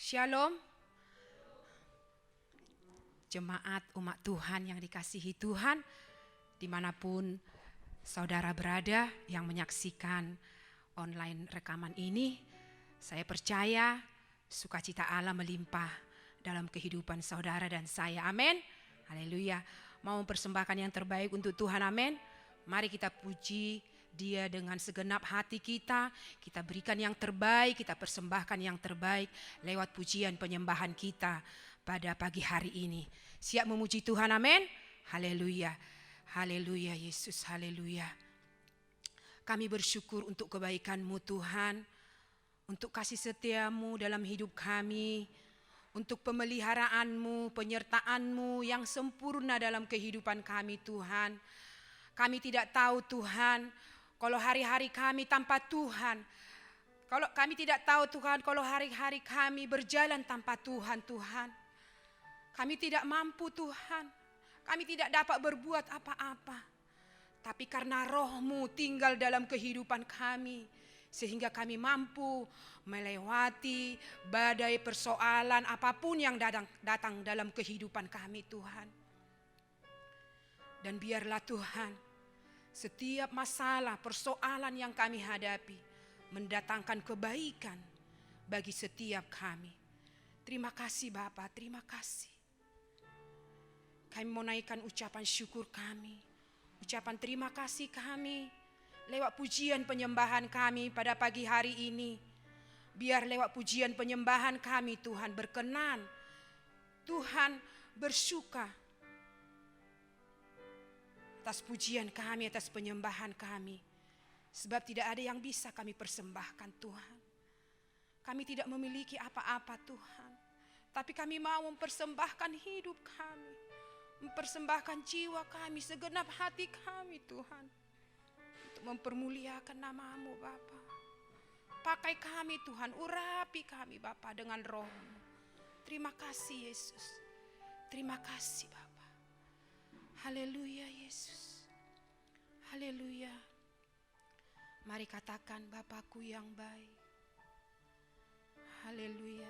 Shalom. Jemaat umat Tuhan yang dikasihi Tuhan, dimanapun saudara berada yang menyaksikan online rekaman ini, saya percaya sukacita Allah melimpah dalam kehidupan saudara dan saya. Amin. Haleluya. Mau mempersembahkan yang terbaik untuk Tuhan. Amin. Mari kita puji Dia dengan segenap hati kita. Kita berikan yang terbaik, kita persembahkan yang terbaik lewat pujian penyembahan kita pada pagi hari ini. Siap memuji Tuhan, amin. Haleluya. Haleluya Yesus, haleluya. Kami bersyukur untuk kebaikan-Mu Tuhan, untuk kasih setia-Mu dalam hidup kami, untuk pemeliharaan-Mu, penyertaan-Mu yang sempurna dalam kehidupan kami Tuhan. Kami tidak tahu Tuhan, kalau hari-hari kami tanpa Tuhan, kalau kami tidak tahu Tuhan, kalau hari-hari kami berjalan tanpa Tuhan, Tuhan. Kami tidak mampu Tuhan, kami tidak dapat berbuat apa-apa. Tapi karena Roh-Mu tinggal dalam kehidupan kami, sehingga kami mampu melewati badai persoalan apapun yang datang dalam kehidupan kami Tuhan. Dan biarlah Tuhan, setiap masalah, persoalan yang kami hadapi mendatangkan kebaikan bagi setiap kami. Terima kasih Bapa, terima kasih. Kami mau naikkan ucapan syukur kami, ucapan terima kasih kami lewat pujian penyembahan kami pada pagi hari ini. Biar lewat pujian penyembahan kami Tuhan berkenan, Tuhan bersuka atas pujian kami, atas penyembahan kami. Sebab tidak ada yang bisa kami persembahkan Tuhan. Kami tidak memiliki apa-apa Tuhan. Tapi kami mau mempersembahkan hidup kami, mempersembahkan jiwa kami, segenap hati kami Tuhan, untuk mempermuliakan nama-Mu Bapa. Pakai kami Tuhan, urapi kami Bapa dengan Roh-Mu. Terima kasih Yesus, terima kasih Bapa. Haleluya Yesus, haleluya. Mari katakan Bapakku yang baik. Haleluya.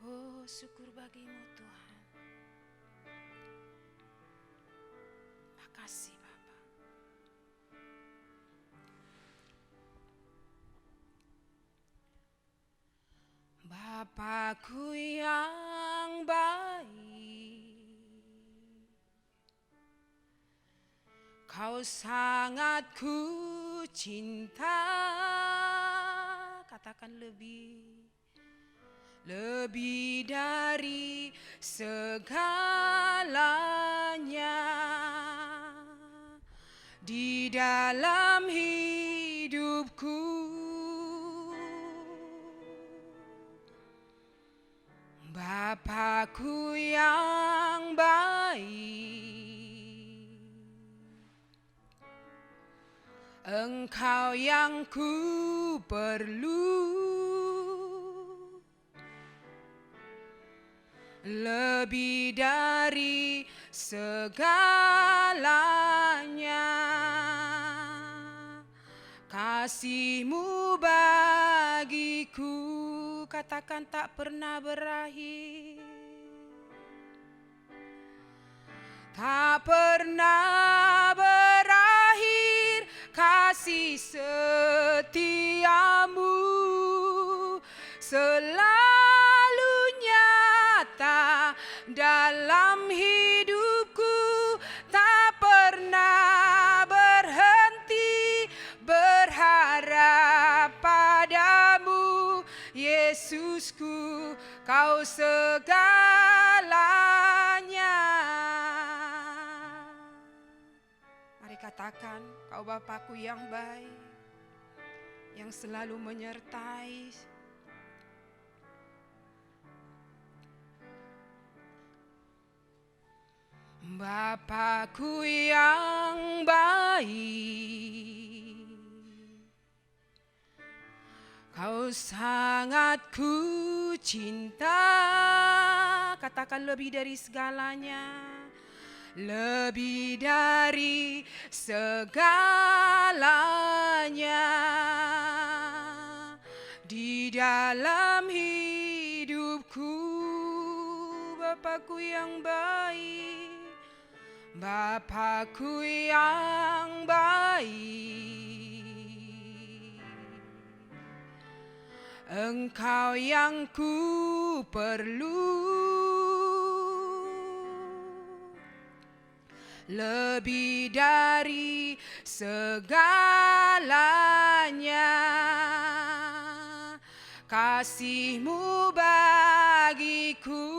Oh, syukur bagi-Mu Tuhan. Makasih Bapa. Bapakku yang baik, Kau sangat ku cinta. Katakan lebih dari segalanya di dalam hidupku. Bapakku yang baik, Engkau yang ku perlu, lebih dari segalanya. Kasih-Mu bagiku, katakan tak pernah berakhir. Tak pernah berakhir kasih setia-Mu, selalu nyata dalam hidupku. Tak pernah berhenti berharap padamu, Yesusku, Kau segalanya. Mari katakan, Kau Bapakku yang baik, yang selalu menyertai. Bapakku yang baik, Kau sangat ku cinta. Katakan lebih dari segalanya, lebih dari segalanya di dalam hidupku, Bapakku yang baik, Bapakku yang baik. Engkau yang ku perlu, lebih dari segalanya. Kasih-Mu bagiku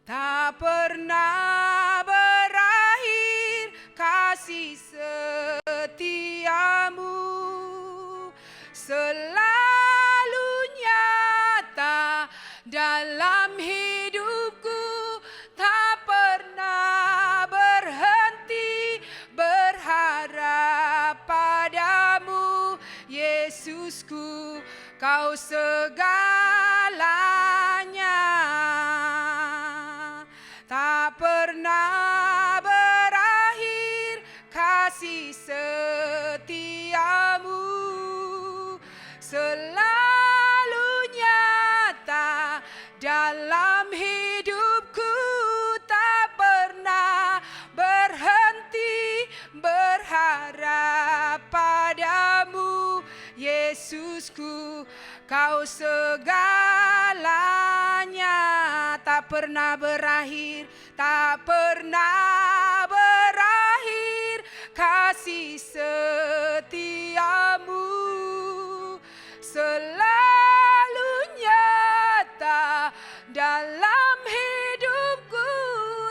tak pernah berakhir, kasih setia-Mu selalu nyata dalam hidupku, tak pernah berhenti berharap padamu, Yesusku, Kau segalanya. Tak pernah berakhir kasih setia-Mu selalu nyata dalam hidupku, tak pernah berhenti berharap padamu, Yesusku, Kau segalanya. Tak pernah berakhir, tak pernah berakhir kasih setia-Mu selalu nyata dalam hidupku,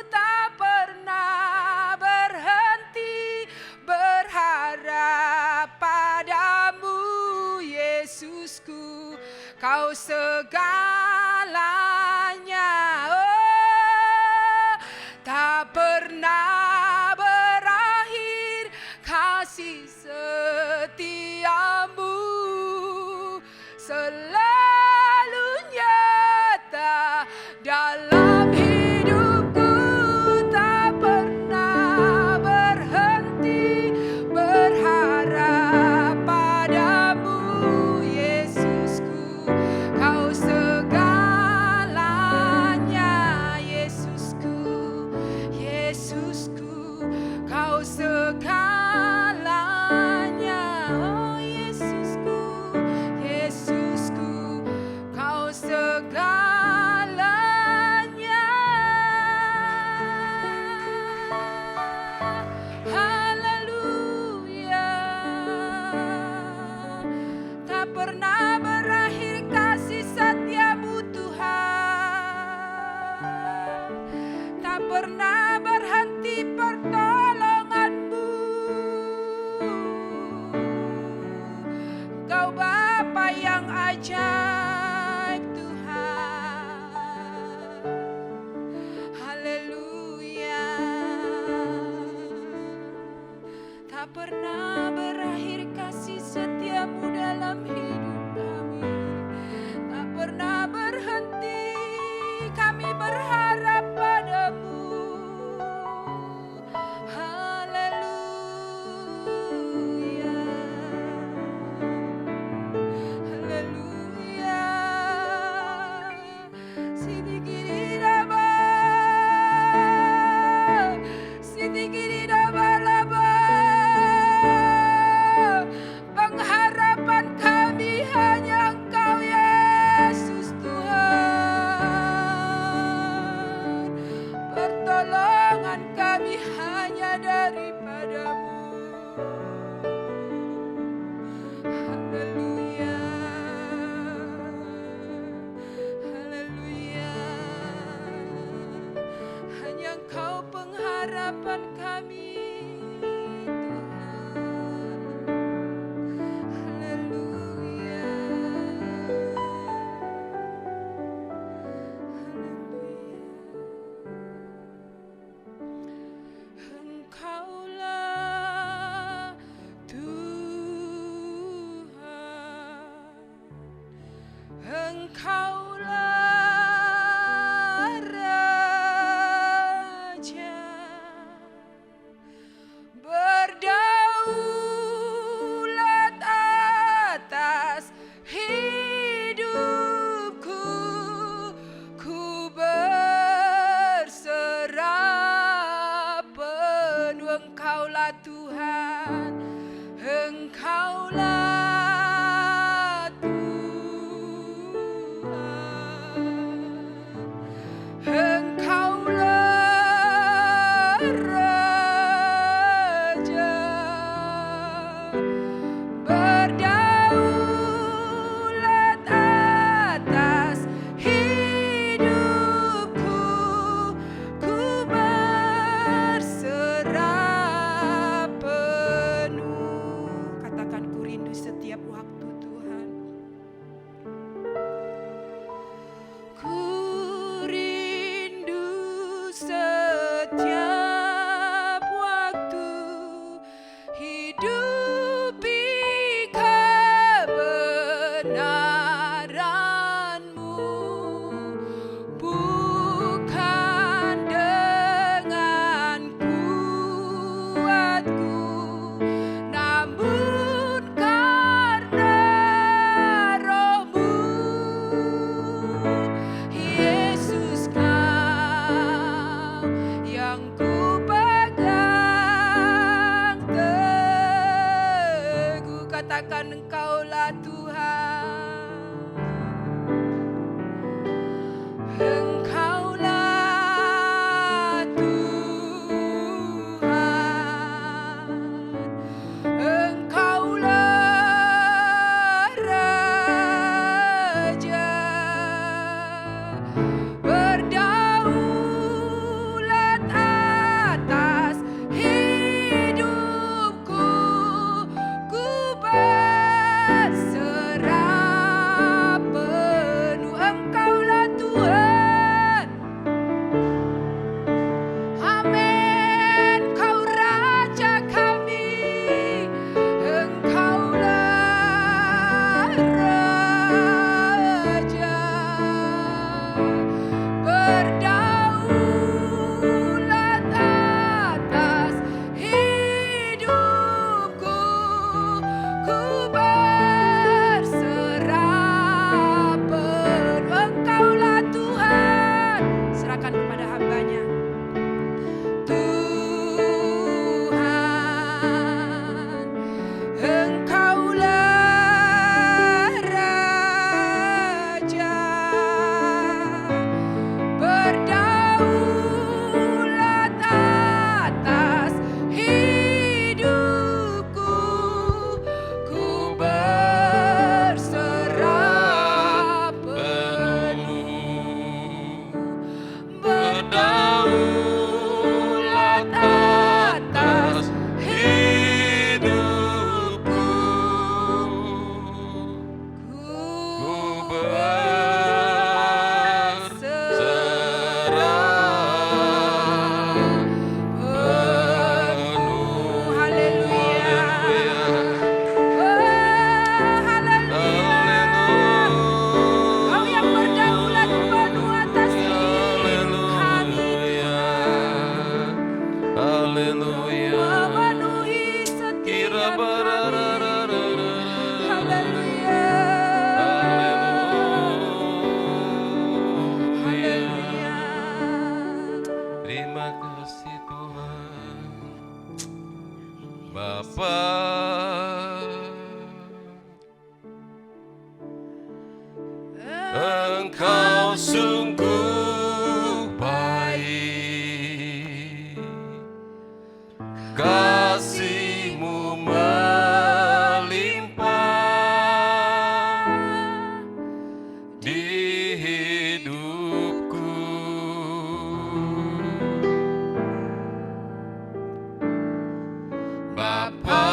tak pernah berhenti berharap padamu, Yesusku, Kau segalanya. Oh, tak pernah berakhir kasih setia-Mu selalu nyata dalam hidupku, tak pernah berhenti berharap padamu, Yesusku, Kau segalanya, Yesusku, Yesusku, Kau segalanya. Oh Yesusku, Yesusku, Kau segalanya. Haleluya. Tak pernah berakhir kasih setia-Mu Tuhan, tak pernah berhenti pertolongan-Mu. Kau Bapa yang ajaib Tuhan. Haleluya. Tak pernah berakhir kasih setia-Mu dalam hidup kami, tak pernah berhenti kami berharap padamu. Haleluya. Haleluya. Sidikididaba, sidikididaba-laba. Pengharapan kami hanya Engkau, Yesus Tuhan. Pertolongan kami hanya daripada-Mu. Haleluya. Haleluya. Hanya Engkau pengharapan kami, Engkaulah Engkau sungguh baik, kasih-Mu melimpah di hidupku. Bapa,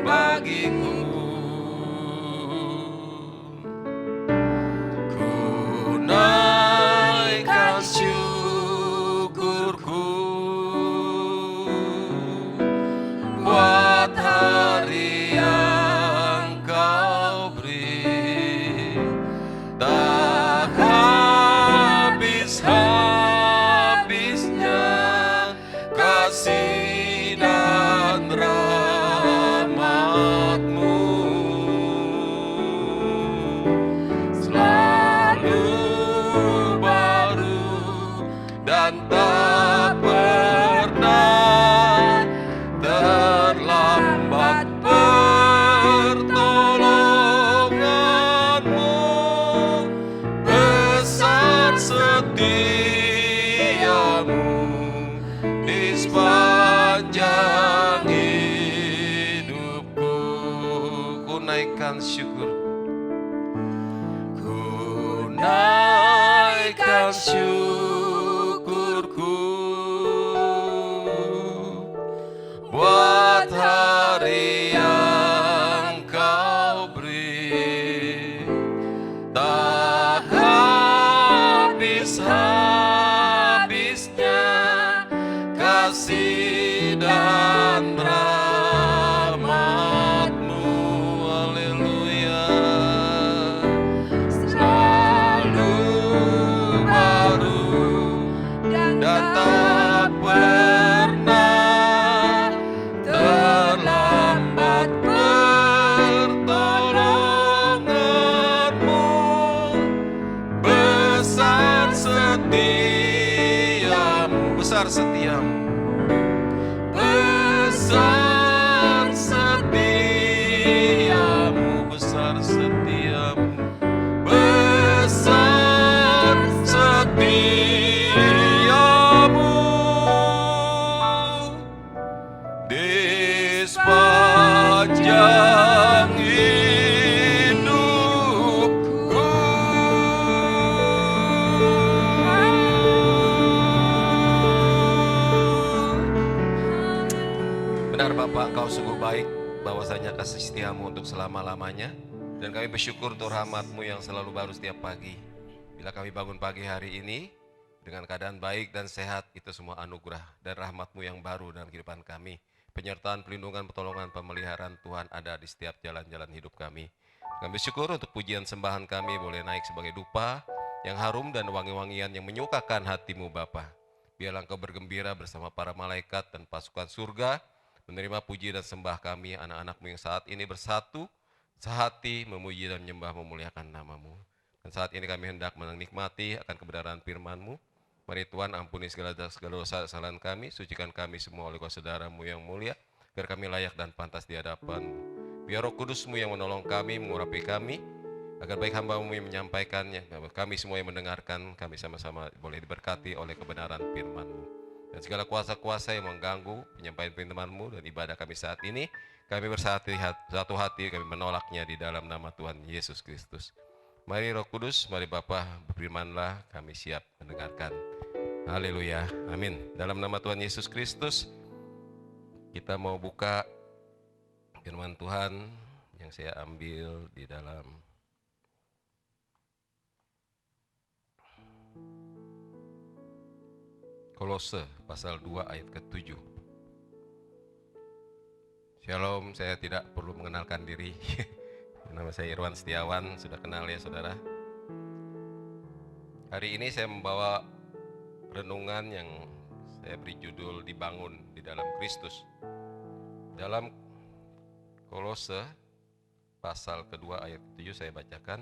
bagiku, ku naikkan syukurku buat hari yang Kau beri, tak habis-habisnya kasih dan rahmat-Mu, selalu baru dan tak pernah terlambat. Pertolongan-Mu besar, setia-Mu di sepanjang hidupku. Ku naikkan syukur, ku naikkan syukur dan rahmat-Mu. Haleluya. Selalu baru dan tak pernah terlambat pertolongan-Mu. Besar setiamu, besar setiamu, besar setiamu, besar setiamu, besar setiamu. Di sepanjang hidupku. Benar Bapak, Engkau sungguh baik, bahwasanya kasih setiamu untuk selama-lamanya. Dan kami bersyukur untuk rahmat-Mu yang selalu baru setiap pagi. Bila kami bangun pagi hari ini dengan keadaan baik dan sehat, itu semua anugerah dan rahmat-Mu yang baru dalam kehidupan kami. Penyertaan, pelindungan, pertolongan, pemeliharaan Tuhan ada di setiap jalan-jalan hidup kami. Kami bersyukur untuk pujian sembahan kami boleh naik sebagai dupa yang harum dan wangi-wangian yang menyukakan hati-Mu Bapa. Biarlah Engkau bergembira bersama para malaikat dan pasukan surga, menerima puji dan sembah kami, anak-anak-Mu yang saat ini bersatu, sehati, memuji dan menyembah memuliakan nama-Mu. Dan saat ini kami hendak menikmati akan kebenaran firman-Mu. Mari Tuhan ampuni segala dosa kesalahan kami, sucikan kami semua oleh Saudara-Mu yang mulia, biar kami layak dan pantas di hadapan-Mu. Biar Roh Kudus-Mu yang menolong kami, mengurapi kami, agar baik hamba-Mu yang menyampaikannya, kami semua yang mendengarkan, kami sama-sama boleh diberkati oleh kebenaran firman-Mu. Dan segala kuasa-kuasa yang mengganggu penyampaian firman-Mu dan ibadah kami saat ini, kami bersatu hati, kami menolaknya di dalam nama Tuhan Yesus Kristus. Mari Roh Kudus, mari Bapa, berfirmanlah, kami siap mendengarkan. Haleluya, amin. Dalam nama Tuhan Yesus Kristus, kita mau buka firman Tuhan yang saya ambil di dalam Kolose pasal 2 ayat ke-7. Shalom, saya tidak perlu mengenalkan diri. Nama saya Irwan Setiawan, sudah kenal ya saudara. Hari ini saya membawa renungan yang saya beri judul Dibangun di dalam Kristus. Dalam Kolose pasal kedua ayat ke-7 saya bacakan.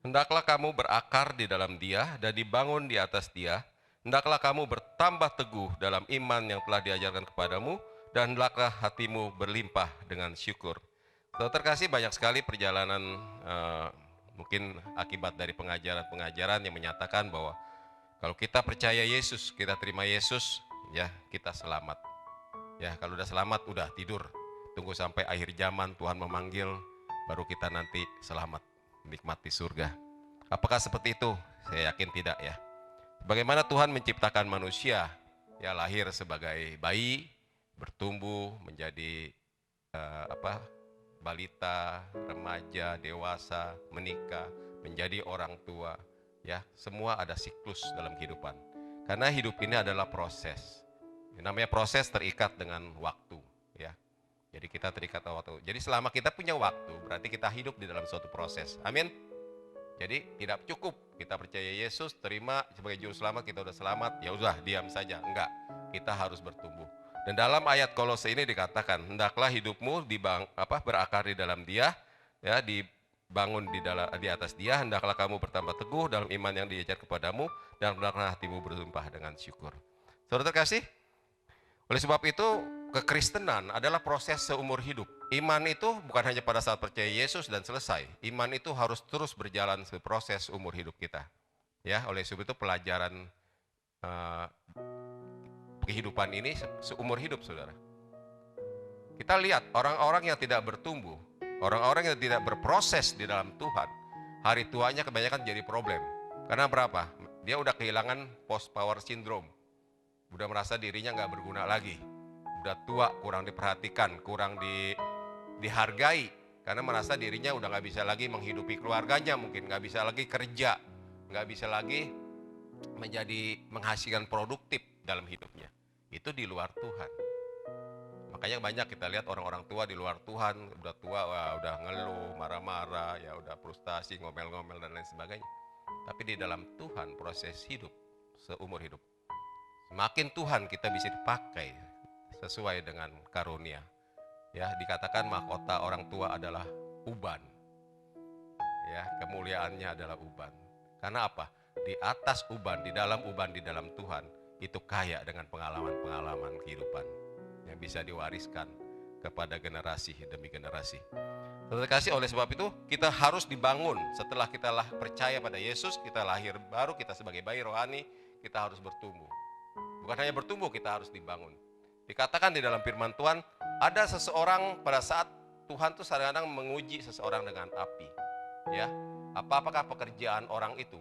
Hendaklah kamu berakar di dalam Dia dan dibangun di atas Dia. Hendaklah kamu bertambah teguh dalam iman yang telah diajarkan kepadamu, dan hendaklah hatimu berlimpah dengan syukur. Saudara terkasih, banyak sekali perjalanan mungkin akibat dari pengajaran-pengajaran yang menyatakan bahwa kalau kita percaya Yesus, kita terima Yesus, ya kita selamat. Ya kalau udah selamat, udah tidur. Tunggu sampai akhir zaman Tuhan memanggil, baru kita nanti selamat, menikmati surga. Apakah seperti itu? Saya yakin tidak ya. Bagaimana Tuhan menciptakan manusia, ya lahir sebagai bayi, bertumbuh menjadi balita, remaja, dewasa, menikah, menjadi orang tua, ya semua ada siklus dalam kehidupan. Karena hidup ini adalah proses. Namanya proses terikat dengan waktu, ya. Jadi kita terikat dengan waktu. Jadi selama kita punya waktu, berarti kita hidup di dalam suatu proses. Amin. Jadi tidak cukup kita percaya Yesus, terima sebagai juru selamat, kita udah selamat, ya udah diam saja. Enggak, kita harus bertumbuh. Dan dalam ayat Kolose ini dikatakan, hendaklah hidupmu berakar di dalam Dia, ya dibangun di atas Dia. Hendaklah kamu bertambah teguh dalam iman yang diajar kepadamu, dan hendaklah hatimu berlimpah dengan syukur. Saudara terkasih, oleh sebab itu kekristenan adalah proses seumur hidup. Iman itu bukan hanya pada saat percaya Yesus dan selesai. Iman itu harus terus berjalan proses umur hidup kita. Ya, oleh sebab itu pelajaran kehidupan ini seumur hidup, saudara. Kita lihat orang-orang yang tidak bertumbuh, orang-orang yang tidak berproses di dalam Tuhan, hari tuanya kebanyakan jadi problem. Karena berapa? Dia udah kehilangan post power syndrome, udah merasa dirinya nggak berguna lagi, udah tua, kurang diperhatikan, kurang dihargai, karena merasa dirinya udah nggak bisa lagi menghidupi keluarganya, mungkin nggak bisa lagi kerja, nggak bisa lagi menghasilkan produktif dalam hidupnya. Itu di luar Tuhan. Makanya banyak kita lihat orang-orang tua di luar Tuhan, udah tua, wah, udah ngeluh, marah-marah, ya udah frustasi, ngomel-ngomel dan lain sebagainya. Tapi di dalam Tuhan proses hidup, seumur hidup. Semakin Tuhan kita bisa dipakai sesuai dengan karunia. Ya, dikatakan mahkota orang tua adalah uban. Ya, kemuliaannya adalah uban. Karena apa? Di atas uban, di dalam Tuhan, itu kaya dengan pengalaman-pengalaman kehidupan yang bisa diwariskan kepada generasi demi generasi. Terkasih, oleh sebab itu kita harus dibangun. Setelah kita percaya pada Yesus, kita lahir baru, kita sebagai bayi rohani, kita harus bertumbuh. Bukan hanya bertumbuh, kita harus dibangun. Dikatakan di dalam firman Tuhan, ada seseorang pada saat Tuhan tuh kadang-kadang menguji seseorang dengan api. Ya, apakah pekerjaan orang itu?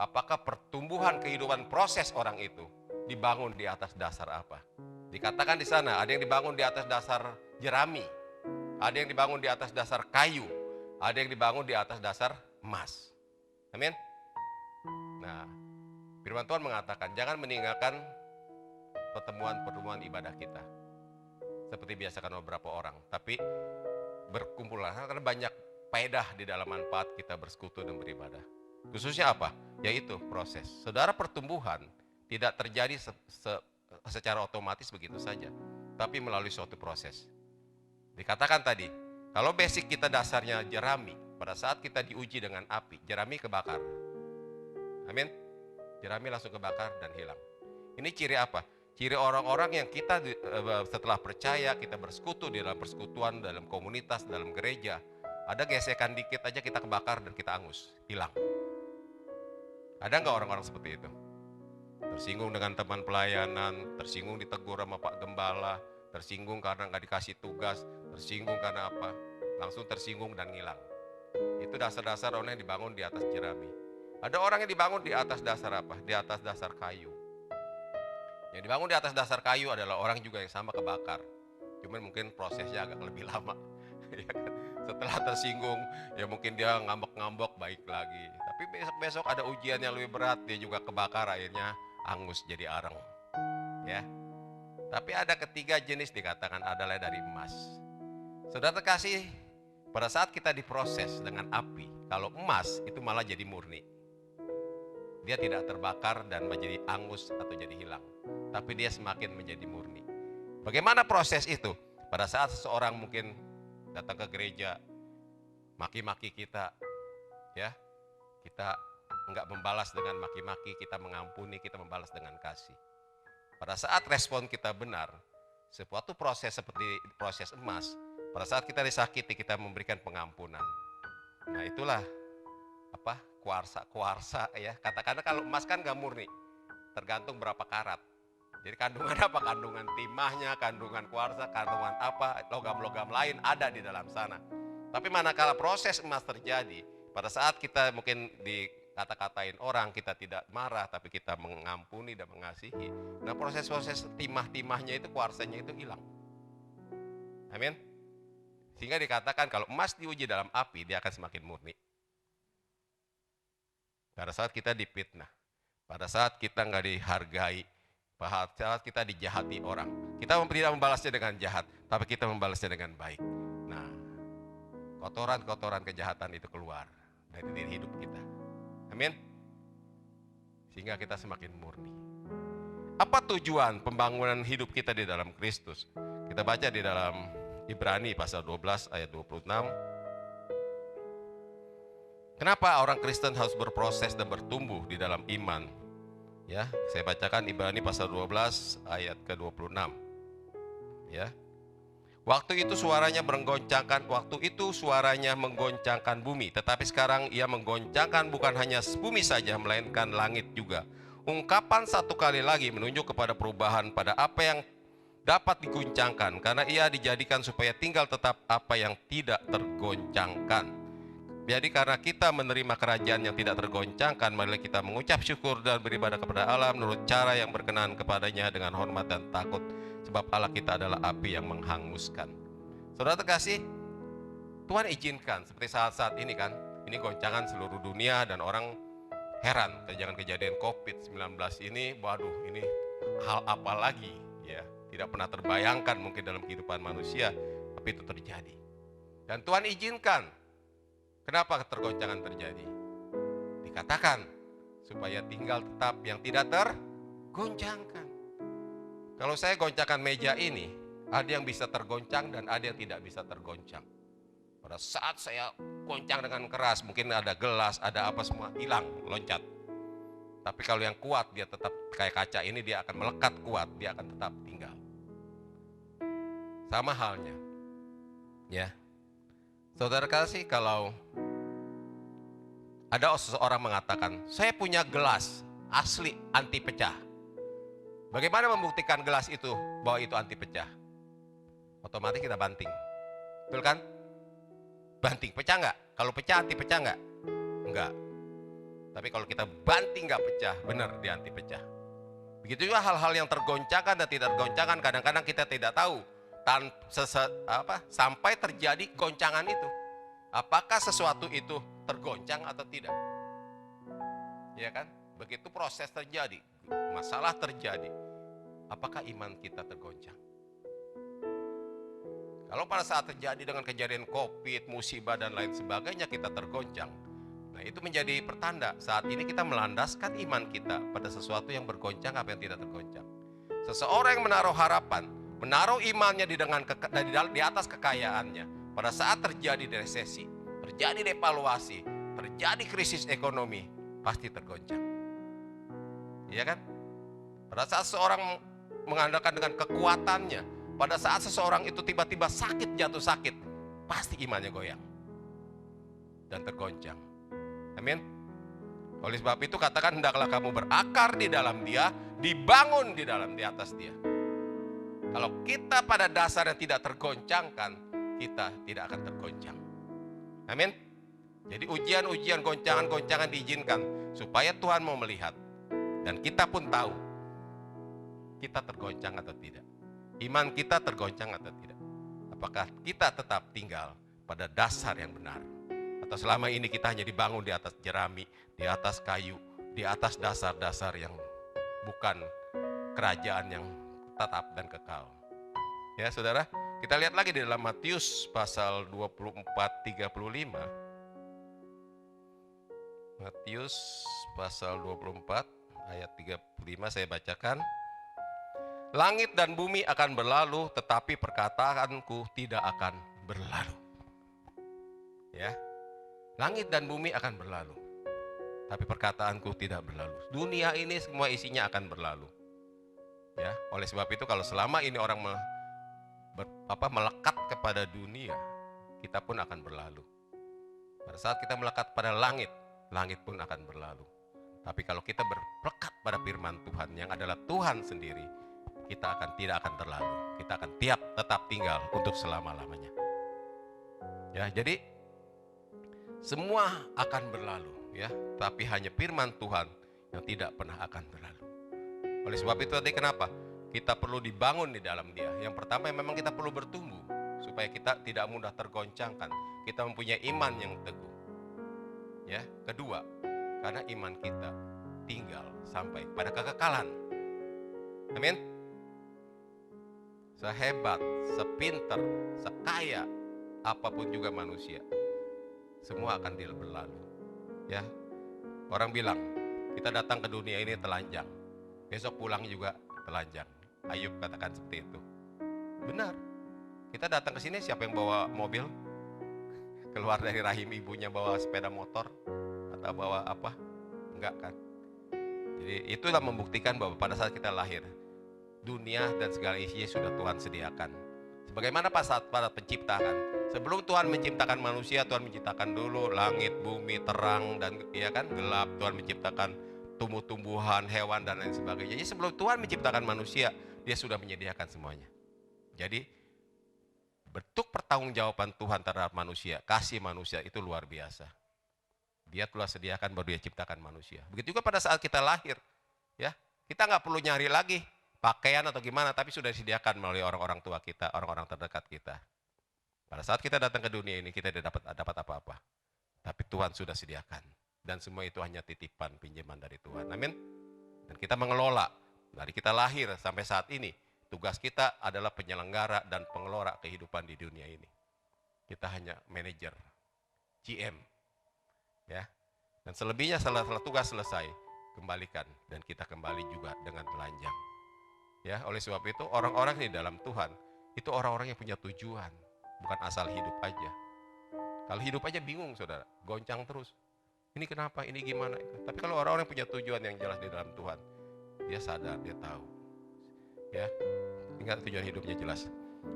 Apakah pertumbuhan kehidupan proses orang itu dibangun di atas dasar apa? Dikatakan di sana, ada yang dibangun di atas dasar jerami, ada yang dibangun di atas dasar kayu, ada yang dibangun di atas dasar emas. Amin. Nah, firman Tuhan mengatakan, jangan meninggalkan pertemuan-pertemuan ibadah kita seperti biasakan beberapa orang, tapi berkumpullah, karena banyak faedah di dalam manfaat kita bersekutu dan beribadah. Khususnya apa? Yaitu proses. Saudara, pertumbuhan tidak terjadi secara otomatis begitu saja, tapi melalui suatu proses. Dikatakan tadi, kalau basic kita dasarnya jerami, pada saat kita diuji dengan api, jerami kebakar. Amin. Jerami langsung kebakar dan hilang. Ini ciri apa? Ciri orang-orang yang kita setelah percaya, kita bersekutu di dalam persekutuan, dalam komunitas, dalam gereja, ada gesekan dikit aja kita kebakar dan kita angus, hilang. Ada nggak orang-orang seperti itu? Tersinggung dengan teman pelayanan, tersinggung ditegur sama Pak Gembala, tersinggung karena nggak dikasih tugas, tersinggung karena apa? Langsung tersinggung dan ngilang. Itu dasar-dasar orang yang dibangun di atas jerami. Ada orang yang dibangun di atas dasar apa? Di atas dasar kayu. Yang dibangun di atas dasar kayu adalah orang juga yang sama kebakar. Cuman mungkin prosesnya agak lebih lama. Ya kan? Setelah tersinggung, ya mungkin dia ngambek-ngambek baik lagi. Tapi besok-besok ada ujian yang lebih berat, dia juga kebakar, akhirnya angus jadi areng. Ya. Tapi ada ketiga jenis dikatakan adalah dari emas. Saudara terkasih, pada saat kita diproses dengan api, kalau emas itu malah jadi murni. Dia tidak terbakar dan menjadi angus atau jadi hilang, tapi dia semakin menjadi murni. Bagaimana proses itu? Pada saat seseorang mungkin datang ke gereja, maki-maki kita, ya, kita enggak membalas dengan maki-maki, kita mengampuni, kita membalas dengan kasih. Pada saat respon kita benar, suatu proses seperti proses emas, pada saat kita disakiti, kita memberikan pengampunan. Nah, itulah apa? Kuarsa ya. Katakanlah kalau emas kan enggak murni, tergantung berapa karat. Jadi kandungan apa? Kandungan timahnya, kandungan kuarsa, kandungan apa, logam-logam lain ada di dalam sana. Tapi manakala proses emas terjadi, pada saat kita mungkin dikata-katain orang, kita tidak marah, tapi kita mengampuni dan mengasihi. Nah, proses-proses timah-timahnya itu, kuarsanya itu hilang. Amin. Sehingga dikatakan kalau emas diuji dalam api, dia akan semakin murni. Pada saat kita difitnah, pada saat kita nggak dihargai, pada saat kita dijahati orang, kita tidak membalasnya dengan jahat, tapi kita membalasnya dengan baik. Nah, kotoran-kotoran kejahatan itu keluar dari diri hidup kita. Amin. Sehingga kita semakin murni. Apa tujuan pembangunan hidup kita di dalam Kristus? Kita baca di dalam Ibrani pasal 12 ayat 26. Kenapa orang Kristen harus berproses dan bertumbuh di dalam iman? Ya, saya bacakan Ibrani pasal 12 ayat ke-26. Ya. Waktu itu suaranya menggoncangkan bumi, tetapi sekarang ia menggoncangkan bukan hanya bumi saja, melainkan langit juga. Ungkapan satu kali lagi menunjuk kepada perubahan pada apa yang dapat diguncangkan, karena ia dijadikan supaya tinggal tetap apa yang tidak tergoncangkan. Jadi karena kita menerima kerajaan yang tidak tergoncangkan, mari kita mengucap syukur dan beribadah kepada Allah menurut cara yang berkenan kepadanya dengan hormat dan takut. Sebab Allah kita adalah api yang menghanguskan. Saudara terkasih, Tuhan izinkan seperti saat-saat ini kan, ini goncangan seluruh dunia dan orang heran kejadian COVID-19 ini, waduh ini hal apa lagi ya, Tidak pernah terbayangkan mungkin dalam kehidupan manusia, tapi itu terjadi. Dan Tuhan izinkan. Kenapa tergoncangan terjadi? Dikatakan supaya tinggal tetap yang tidak tergoncangkan. Kalau saya goncangkan meja ini, ada yang bisa tergoncang dan ada yang tidak bisa tergoncang. Pada saat saya goncang dengan keras, mungkin ada gelas, ada apa semua hilang, loncat. Tapi kalau yang kuat, dia tetap kayak kaca ini, dia akan melekat kuat, dia akan tetap tinggal. Sama halnya, ya. Saudara kasih, kalau ada seseorang mengatakan, saya punya gelas asli anti pecah. Bagaimana membuktikan gelas itu bahwa itu anti pecah? Otomatis kita banting, betul kan? Banting, pecah nggak? Kalau pecah anti pecah nggak? Enggak. Tapi kalau kita banting nggak pecah, benar dia anti pecah. Begitu juga hal-hal yang tergoncangkan dan tidak tergoncangkan, kadang-kadang kita tidak tahu sampai terjadi goncangan itu. Apakah sesuatu itu tergoncang atau tidak? Ya kan? Begitu proses terjadi, masalah terjadi, apakah iman kita tergoncang? Kalau pada saat terjadi dengan kejadian COVID, musibah dan lain sebagainya kita tergoncang, nah itu menjadi pertanda saat ini kita melandaskan iman kita pada sesuatu yang bergoncang apa yang tidak tergoncang. Seseorang yang menaruh harapan, menaruh imannya di atas kekayaannya, pada saat terjadi resesi, terjadi devaluasi, terjadi krisis ekonomi, pasti tergoncang. Iya kan? Pada saat seorang mengandalkan dengan kekuatannya, pada saat seseorang itu tiba-tiba jatuh sakit, pasti imannya goyang dan tergoncang. Amin. Oleh sebab itu katakan, hendaklah kamu berakar di dalam Dia, dibangun di atas Dia. Kalau kita pada dasarnya tidak tergoncangkan, kita tidak akan tergoncang. Amin. Jadi ujian-ujian, goncangan-goncangan diizinkan supaya Tuhan mau melihat dan kita pun tahu kita tergoncang atau tidak. Iman kita tergoncang atau tidak? Apakah kita tetap tinggal pada dasar yang benar? Atau selama ini kita hanya dibangun di atas jerami, di atas kayu, di atas dasar-dasar yang bukan kerajaan yang tetap dan kekal? Ya saudara, kita lihat lagi di dalam Matius pasal 24:35. Matius pasal 24 ayat 35 saya bacakan. Langit dan bumi akan berlalu, tetapi perkataanku tidak akan berlalu. Ya, langit dan bumi akan berlalu, tapi perkataanku tidak berlalu. Dunia ini semua isinya akan berlalu. Ya, oleh sebab itu kalau selama ini orang melekat kepada dunia, kita pun akan berlalu. Pada saat kita melekat pada langit, langit pun akan berlalu. Tapi kalau kita berpekat pada firman Tuhan yang adalah Tuhan sendiri, kita tidak akan terlalu. Kita akan tetap tinggal untuk selama-lamanya. Ya, jadi semua akan berlalu, ya, tapi hanya firman Tuhan yang tidak pernah akan berlalu. Oleh sebab itu tadi kenapa kita perlu dibangun di dalam Dia. Yang pertama memang kita perlu bertumbuh supaya kita tidak mudah tergoncangkan. Kita mempunyai iman yang teguh. Ya, kedua, karena iman kita tinggal sampai pada kekekalan. Amin. Sehebat, sepinter, sekaya apapun juga manusia, semua akan berlalu. Ya, orang bilang kita datang ke dunia ini telanjang, besok pulang juga telanjang. Ayub katakan seperti itu. Benar. Kita datang ke sini, siapa yang bawa mobil? Keluar dari rahim ibunya bawa sepeda motor atau bawa apa? Enggak kan? Jadi itulah membuktikan bahwa pada saat kita lahir, dunia dan segala isinya sudah Tuhan sediakan. Sebagaimana pada penciptaan. Sebelum Tuhan menciptakan manusia, Tuhan menciptakan dulu langit, bumi, terang dan ya kan, gelap. Tuhan menciptakan tumbuh-tumbuhan, hewan dan lain sebagainya. Jadi sebelum Tuhan menciptakan manusia, Dia sudah menyediakan semuanya. Jadi bentuk pertanggungjawaban Tuhan terhadap manusia, kasih manusia itu luar biasa. Dia telah sediakan baru Dia ciptakan manusia. Begitu juga pada saat kita lahir, ya, kita nggak perlu nyari lagi pakaian atau gimana, tapi sudah disediakan melalui orang-orang tua kita, orang-orang terdekat kita. Pada saat kita datang ke dunia ini, kita tidak dapat apa-apa. Tapi Tuhan sudah sediakan. Dan semua itu hanya titipan, pinjaman dari Tuhan. Amin. Dan kita mengelola, dari kita lahir sampai saat ini, Tugas kita adalah penyelenggara dan pengelola kehidupan di dunia ini. Kita hanya manajer, GM, ya. Dan selebihnya setelah tugas selesai, kembalikan dan kita kembali juga dengan telanjang. Ya, oleh sebab itu orang-orang di dalam Tuhan itu orang-orang yang punya tujuan, bukan asal hidup aja. Kalau hidup aja bingung, saudara, goncang terus. Ini kenapa, ini gimana itu. Tapi kalau orang-orang punya tujuan yang jelas di dalam Tuhan, dia sadar, dia tahu. Ya, tinggal tujuan hidupnya jelas.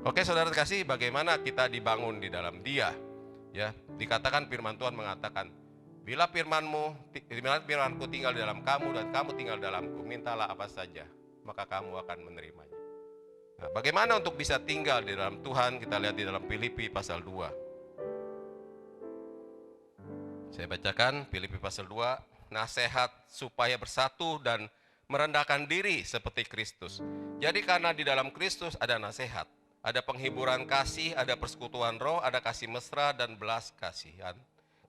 Oke, saudara kasih, bagaimana kita dibangun di dalam Dia? Ya, dikatakan firman Tuhan mengatakan, bila firmanku tinggal di dalam kamu dan kamu tinggal dalamku, mintalah apa saja, maka kamu akan menerimanya. Nah, bagaimana untuk bisa tinggal di dalam Tuhan? Kita lihat di dalam Filipi pasal 2. Saya bacakan Filipi pasal 2, nasihat supaya bersatu dan merendahkan diri seperti Kristus. Jadi karena di dalam Kristus ada nasihat, ada penghiburan kasih, ada persekutuan roh, ada kasih mesra dan belas kasihan.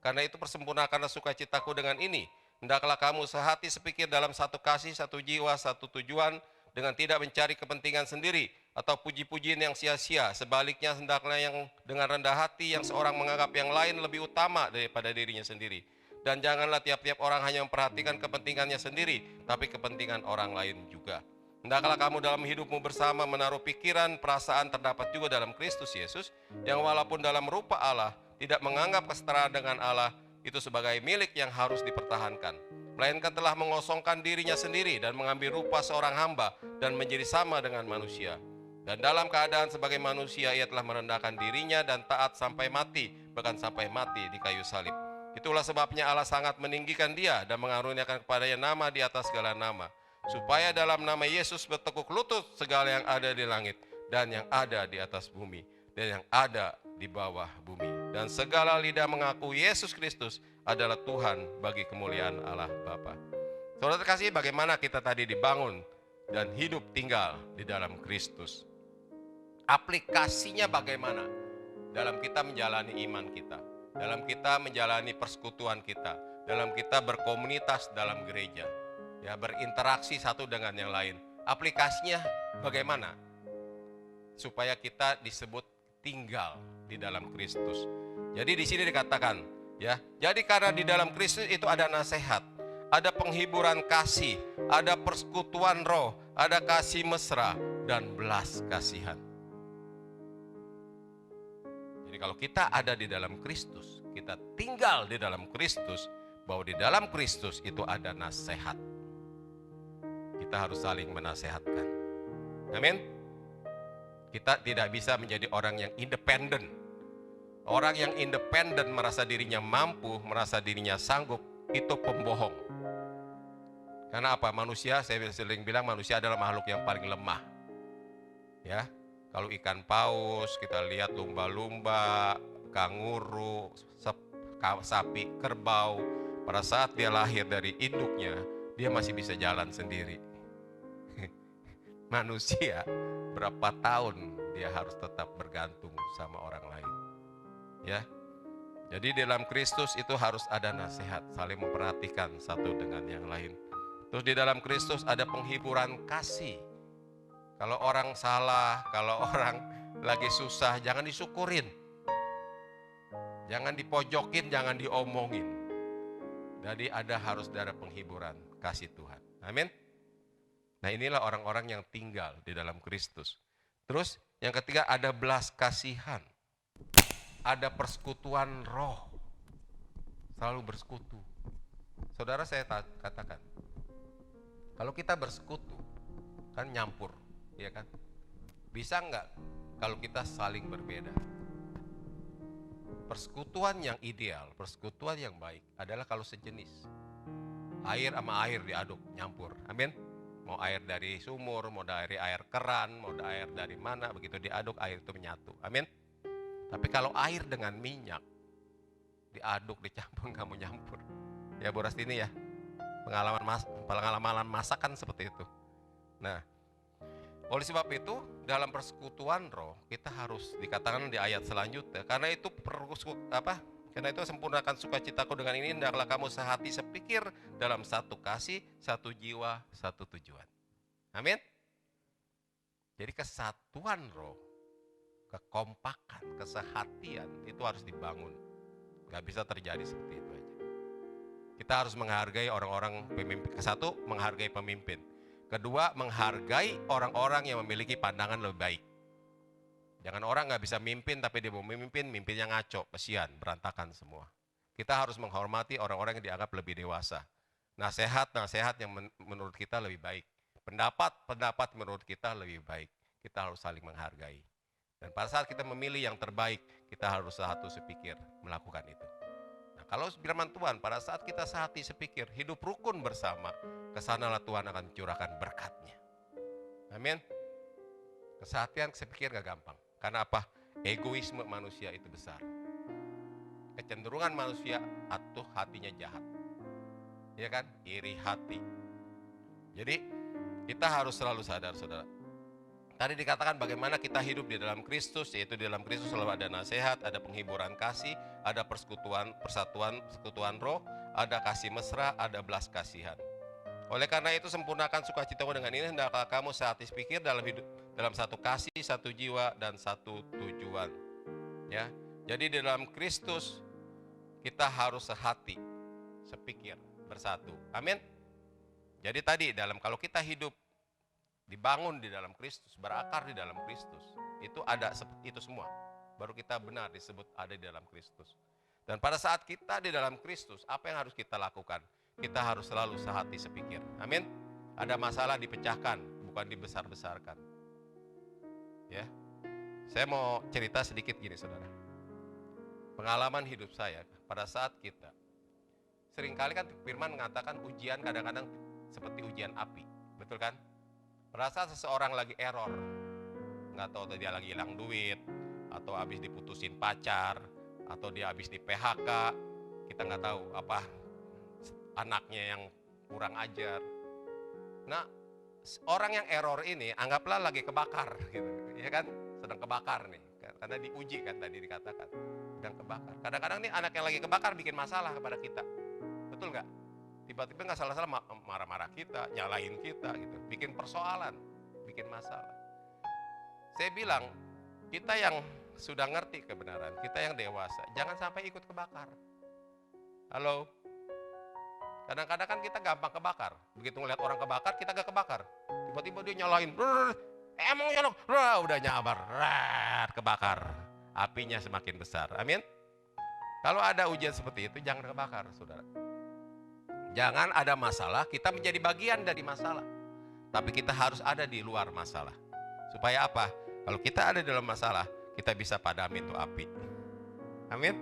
Karena itu persempurnakanlah sukacitaku dengan ini. Hendaklah kamu sehati sepikir dalam satu kasih, satu jiwa, satu tujuan, dengan tidak mencari kepentingan sendiri atau puji-pujian yang sia-sia. Sebaliknya hendaklah yang dengan rendah hati yang seorang menganggap yang lain lebih utama daripada dirinya sendiri. Dan janganlah tiap-tiap orang hanya memperhatikan kepentingannya sendiri, tapi kepentingan orang lain juga. Hendaklah kamu dalam hidupmu bersama menaruh pikiran, perasaan terdapat juga dalam Kristus Yesus, yang walaupun dalam rupa Allah, tidak menganggap kesetaraan dengan Allah itu sebagai milik yang harus dipertahankan, melainkan telah mengosongkan dirinya sendiri dan mengambil rupa seorang hamba dan menjadi sama dengan manusia. Dan dalam keadaan sebagai manusia ia telah merendahkan dirinya dan taat sampai mati, bahkan sampai mati di kayu salib. Itulah sebabnya Allah sangat meninggikan dia dan mengaruniakan kepadanya nama di atas segala nama, supaya dalam nama Yesus bertekuk lutut segala yang ada di langit dan yang ada di atas bumi dan yang ada di bawah bumi, dan segala lidah mengaku Yesus Kristus adalah Tuhan bagi kemuliaan Allah Bapa. Saudara terkasih, bagaimana kita tadi dibangun dan hidup tinggal di dalam Kristus? Aplikasinya bagaimana dalam kita menjalani iman kita, dalam kita menjalani persekutuan kita, dalam kita berkomunitas dalam gereja, ya, berinteraksi satu dengan yang lain. Aplikasinya bagaimana supaya kita disebut tinggal di dalam Kristus? Jadi di sini dikatakan, ya, jadi karena di dalam Kristus itu ada nasihat, ada penghiburan kasih, ada persekutuan roh, ada kasih mesra dan belas kasihan. Jadi kalau kita ada di dalam Kristus, kita tinggal di dalam Kristus, bahwa di dalam Kristus itu ada nasihat. Kita harus saling menasehatkan. Amin. Kita tidak bisa menjadi orang yang independen. Orang yang independen merasa dirinya mampu, merasa dirinya sanggup, itu pembohong. Karena apa? Manusia, saya sering bilang manusia adalah makhluk yang paling lemah. Ya, kalau ikan paus, kita lihat lumba-lumba, kanguru, sapi, kerbau, pada saat dia lahir dari induknya, dia masih bisa jalan sendiri. Manusia berapa tahun dia harus tetap bergantung sama orang lain, ya. Jadi dalam Kristus itu harus ada nasihat, saling memperhatikan satu dengan yang lain. Terus di dalam Kristus ada penghiburan kasih. Kalau orang salah, kalau orang lagi susah, jangan disyukurin, jangan dipojokin, jangan diomongin. Jadi harus ada penghiburan kasih Tuhan. Amin. Nah, inilah orang-orang yang tinggal di dalam Kristus. Terus yang ketiga ada belas kasihan. Ada persekutuan roh. Selalu bersekutu. Saudara, saya katakan, kalau kita bersekutu, kan nyampur, ya kan? Bisa enggak kalau kita saling berbeda? Persekutuan yang ideal, persekutuan yang baik adalah kalau sejenis. Air sama air diaduk, nyampur. Amin. Mau air dari sumur, mau dari air keran, mau dari air dari mana, begitu diaduk air itu menyatu. Amin. Tapi kalau air dengan minyak diaduk, dicampur, nggak mau nyampur. Ya, Bu Rastini ya, pengalaman masakan seperti itu. Nah, oleh sebab itu dalam persekutuan roh kita harus dikatakan di ayat selanjutnya, karena itu karena itu sempurnakan sukacitaku dengan ini, hendaklah kamu sehati sepikir dalam satu kasih, satu jiwa, satu tujuan. Amin. Jadi kesatuan roh, kekompakan, kesehatian itu harus dibangun. Gak bisa terjadi seperti itu aja. Kita harus menghargai orang-orang pemimpin. Satu, menghargai pemimpin. Kedua, menghargai orang-orang yang memiliki pandangan lebih baik. Jangan orang gak bisa mimpin tapi dia mau memimpin, mimpinnya ngaco, kesian, berantakan semua. Kita harus menghormati orang-orang yang dianggap lebih dewasa. Nasihat-nasihat yang menurut kita lebih baik. Pendapat menurut kita lebih baik. Kita harus saling menghargai. Dan pada saat kita memilih yang terbaik, kita harus satu sepikir melakukan itu. Nah, kalau firman Tuhan, pada saat kita sehati sepikir, hidup rukun bersama, kesanalah Tuhan akan mencurahkan berkat-Nya. Amin. Kesehatian sepikir gak gampang. Karena apa? Egoisme manusia itu besar. Kecenderungan manusia atau hatinya jahat. Ya kan? Iri hati. Jadi kita harus selalu sadar, saudara. Tadi dikatakan bagaimana kita hidup di dalam Kristus, yaitu di dalam Kristus selalu ada nasihat, ada penghiburan kasih, ada persekutuan roh, ada kasih mesra, ada belas kasihan. Oleh karena itu sempurnakan sukacitamu dengan ini, hendaklah kamu sehati sepikir dalam hidup, dalam satu kasih, satu jiwa, dan satu tujuan. Ya, jadi di dalam Kristus kita harus sehati, sepikir, bersatu. Amin. Jadi tadi kalau kita hidup dibangun di dalam Kristus, berakar di dalam Kristus, itu ada itu semua. Baru kita benar disebut ada di dalam Kristus. Dan pada saat kita di dalam Kristus, apa yang harus kita lakukan? Kita harus selalu sehati sepikir. Amin. Ada masalah dipecahkan, bukan dibesar-besarkan. Ya. Saya mau cerita sedikit gini, saudara. Pengalaman hidup saya pada saat kita seringkali kan firman mengatakan ujian kadang-kadang seperti ujian api, betul kan? Pada saat seseorang lagi error, nggak tahu dia lagi hilang duit, atau habis diputusin pacar, atau dia habis di PHK, kita nggak tahu apa anaknya yang kurang ajar. Nah, orang yang error ini anggaplah lagi kebakar, gitu, ya kan? Sedang kebakar nih, karena diuji kan tadi dikatakan, sedang kebakar. Kadang-kadang nih anak yang lagi kebakar bikin masalah kepada kita, betul nggak? Tiba-tiba nggak salah-salah marah-marah kita, nyalahin kita gitu, bikin persoalan, bikin masalah. Saya bilang, kita yang sudah ngerti kebenaran, kita yang dewasa, jangan sampai ikut kebakar. Halo? Kadang-kadang kan kita gampang kebakar, begitu ngeliat orang kebakar, kita gak kebakar. Tiba-tiba dia nyalahin, emang nyolok, udah nyabar, kebakar. Apinya semakin besar, amin? Kalau ada ujian seperti itu, jangan kebakar, saudara. Jangan ada masalah, kita menjadi bagian dari masalah. Tapi kita harus ada di luar masalah. Supaya apa? Kalau kita ada di dalam masalah, kita bisa padami itu api. Amin?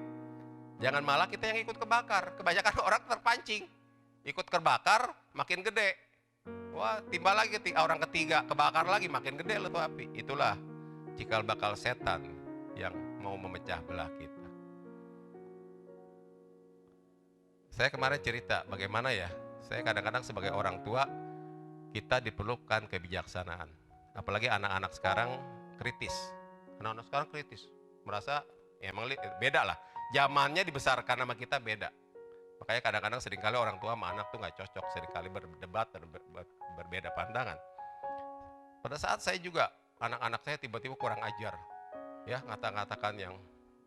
Jangan malah kita yang ikut kebakar. Kebanyakan orang terpancing. Ikut kebakar, makin gede. Wah, timbal lagi orang ketiga, kebakar lagi, makin gede loh tuh api. Itulah cikal bakal setan yang mau memecah belah kita. Saya kemarin cerita bagaimana ya, saya kadang-kadang sebagai orang tua, kita diperlukan kebijaksanaan. Apalagi anak-anak sekarang kritis. Anak-anak sekarang kritis. Merasa, ya emang beda lah. Zamannya dibesarkan sama kita beda. Makanya kadang-kadang seringkali orang tua sama anak tuh gak cocok. Seringkali berdebat dan berbeda pandangan. Pada saat saya juga, anak-anak saya tiba-tiba kurang ajar. Ya, ngata-ngatakan yang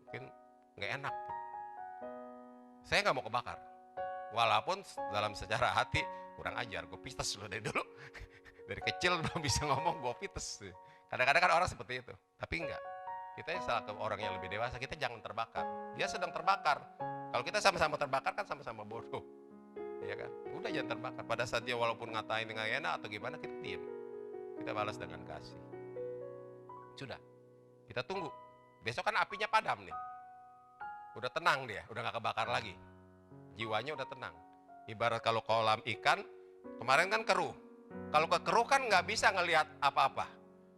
mungkin gak enak. Saya gak mau kebakar. Walaupun dalam secara hati kurang ajar, gue pites loh dari dulu. Dari kecil belum bisa ngomong, gue pites. Kadang-kadang kan orang seperti itu, tapi enggak. Kita salah ke orang yang lebih dewasa, kita jangan terbakar. Dia sedang terbakar. Kalau kita sama-sama terbakar kan sama-sama bodoh. Iya kan? Udah jangan terbakar. Pada saat dia walaupun ngatain dengan enak atau gimana, kita diam. Kita balas dengan kasih. Sudah. Kita tunggu. Besok kan apinya padam nih. Udah tenang dia, udah gak kebakar lagi. Jiwanya udah tenang. Ibarat kalau kolam ikan, kemarin kan keruh. Kalau keruh kan nggak bisa ngelihat apa-apa.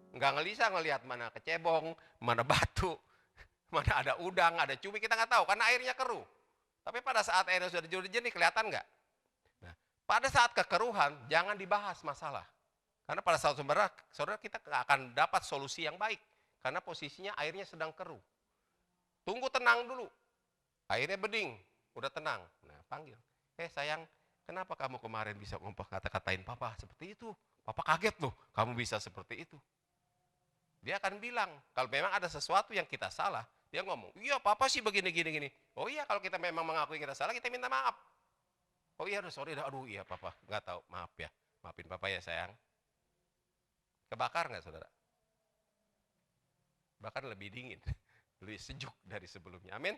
Nggak bisa ngelihat mana kecebong, mana batu, mana ada udang, ada cumi, kita nggak tahu karena airnya keruh. Tapi pada saat airnya sudah jernih kelihatan nggak? Nah, pada saat kekeruhan jangan dibahas masalah. Karena pada saat saudara kita nggak akan dapat solusi yang baik. Karena posisinya airnya sedang keruh. Tunggu tenang dulu. Airnya beding. Udah tenang, nah panggil, sayang, kenapa kamu kemarin bisa kata-katain papa seperti itu? Papa kaget loh, kamu bisa seperti itu. Dia akan bilang, kalau memang ada sesuatu yang kita salah, dia ngomong, iya papa sih begini, gini, gini. Oh iya, kalau kita memang mengakui kita salah, kita minta maaf. Oh iya, sorry, aduh iya papa, nggak tahu, maaf ya. Maafin papa ya sayang. Kebakar nggak saudara? Bahkan lebih dingin, lebih sejuk dari sebelumnya. Amin.